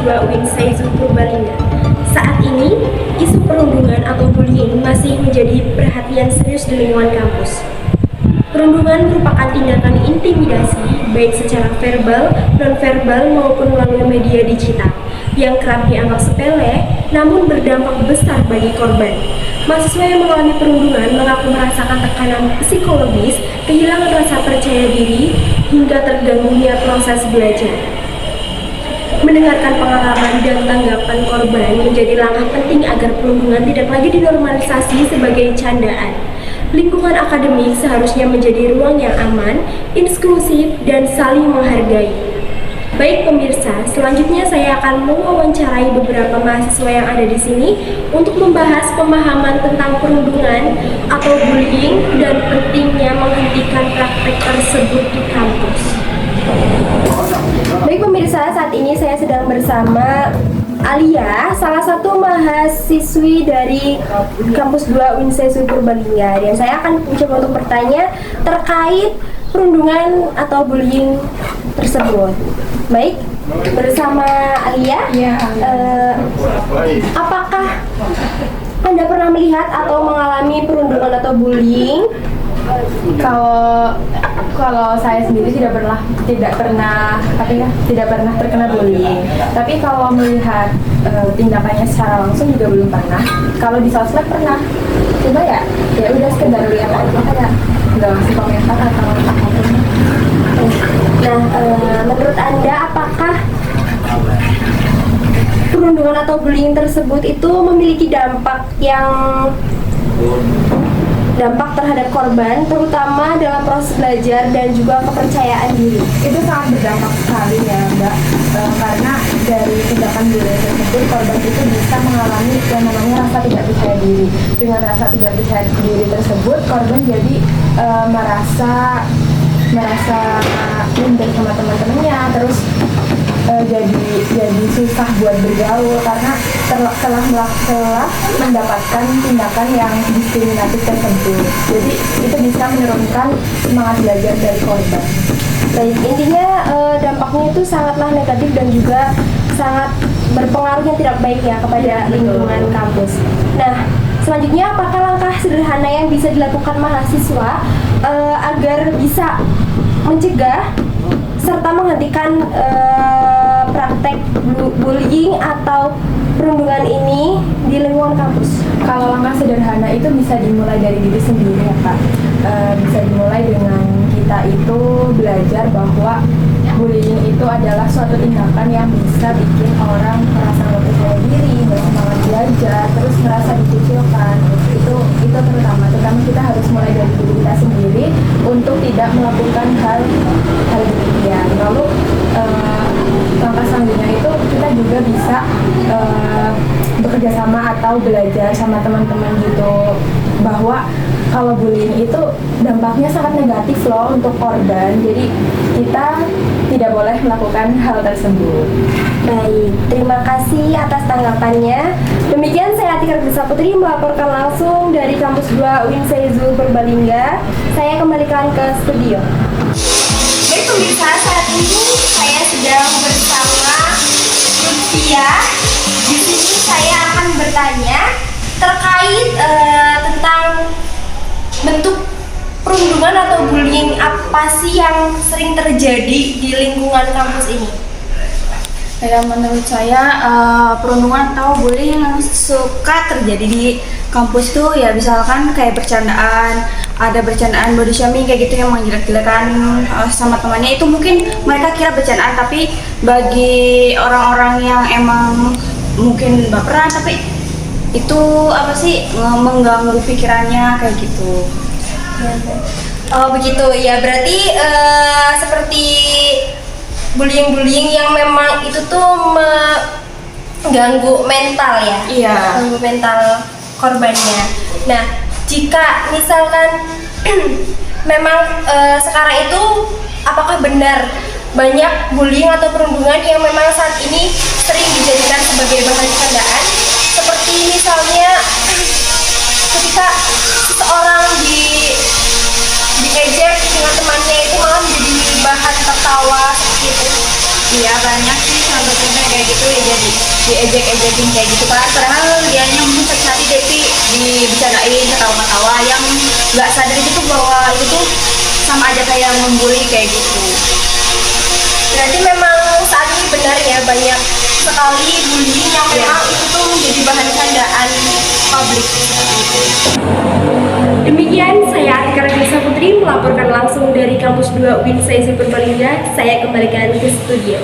2 UIN Saizu Purbalingga. Saat ini, isu perundungan atau bullying masih menjadi perhatian serius di lingkungan kampus. Perundungan merupakan tindakan intimidasi, baik secara verbal, non-verbal maupun melalui media digital, yang kerap dianggap sepele, namun berdampak besar bagi korban. Mahasiswa yang mengalami perundungan mengaku merasakan tekanan psikologis, kehilangan rasa percaya diri, hingga terganggunya proses belajar. Mendengarkan pengalaman dan tanggapan korban menjadi langkah penting agar perundungan tidak lagi dinormalisasi sebagai candaan. Lingkungan akademik seharusnya menjadi ruang yang aman, inklusif, dan saling menghargai. Baik pemirsa, selanjutnya saya akan mewawancarai beberapa mahasiswa yang ada di sini untuk membahas pemahaman tentang perundungan atau bullying dan pentingnya menghentikan praktek tersebut di kampus. Baik pemirsa, saat ini saya sedang bersama Alia, salah satu mahasiswi dari kampus 2 UIN Saizu Purbalingga, dan saya akan mencoba untuk bertanya terkait perundungan atau bullying tersebut. Baik, bersama Alia, apakah Anda pernah melihat atau mengalami perundungan atau bullying? Kalau saya sendiri tidak pernah terkena bullying. Tapi kalau melihat tindakannya secara langsung juga belum pernah. Kalau di sosmed pernah. Coba ya udah sekedar lihat aja, kayak nggak ngasih komentar atau apapun. Nah, menurut Anda apakah perundungan atau bullying tersebut itu memiliki dampak terhadap korban, terutama dalam proses belajar dan juga kepercayaan diri? Itu sangat berdampak sekali ya Mbak, karena dari tindakan bullying tersebut korban itu bisa mengalami yang namanya rasa tidak percaya diri. Dengan rasa tidak percaya diri tersebut, korban jadi merasa minder sama teman-temannya, terus jadi susah buat bergaul karena telah mendapatkan tindakan yang diskriminatif tersebut. Jadi itu bisa menurunkan semangat belajar dari korban. Baik, intinya dampaknya itu sangatlah negatif dan juga sangat berpengaruh yang tidak baik ya kepada lingkungan kampus. Nah, selanjutnya apakah langkah sederhana yang bisa dilakukan mahasiswa agar bisa mencegah serta menghentikan praktek bullying atau perundungan ini di lingkungan kampus? Kalau langkah sederhana itu bisa dimulai dari diri sendiri ya Kak. Bisa dimulai dengan kita itu belajar bahwa bullying itu adalah suatu tindakan yang bisa bikin orang merasa nggak percaya diri, bersemangat belajar, terus merasa dikucilkan. Itu terutama kita harus mulai dari diri kita sendiri untuk tidak melakukan hal demikian. Lalu langkah selanjutnya itu kita juga bisa bekerja sama atau belajar sama teman-teman gitu, bahwa kalau bullying itu dampaknya sangat negatif loh untuk korban. Jadi kita tidak boleh melakukan hal tersebut. Baik, terima kasih atas tanggapannya. Demikian saya Atika Rizal Putri melaporkan langsung dari kampus 2 UIN Saizu Purbalingga. Saya kembalikan ke studio. Baik pemirsa, saat ini saya sedang bersama Lutfia. Di sini saya akan bertanya terkait tentang bentuk perundungan atau bullying apa sih yang sering terjadi di lingkungan kampus ini? Ya, menurut saya perundungan atau bullying yang suka terjadi di kampus tuh ya misalkan kayak bercandaan, ada bercandaan body shaming kayak gitu yang menjelek-jelekan sama temannya, itu mungkin mereka kira bercandaan tapi bagi orang-orang yang emang mungkin baperan tapi itu apa sih mengganggu pikirannya kayak gitu. Oh begitu ya, berarti seperti bullying yang memang itu tuh mengganggu mental ya? Iya. Mengganggu mental korbannya. Nah, jika misalkan memang sekarang itu apakah benar banyak bullying atau perundungan yang memang saat ini sering dijadikan sebagai bahan candaan? Seperti misalnya ketika seseorang diejek dengan temannya itu malah menjadi bahan tertawa seperti itu. Iya, banyak sih contoh-contoh kayak gitu ya jadi diejek-ejekin kayak gitu kan, padahal dianya mungkin sakit hati tapi dibicarain ketawa-ketawa yang nggak sadar itu tuh bahwa itu tuh sama aja kayak membuli kayak gitu. Berarti memang saat ini benar ya banyak sekali bullying yang memang itu tuh menjadi bahan candaan publik. Demikian saya Atika Raisa Putri melaporkan langsung dari kampus 2 UIN Sains Purbalingga. Saya kembalikan ke studio.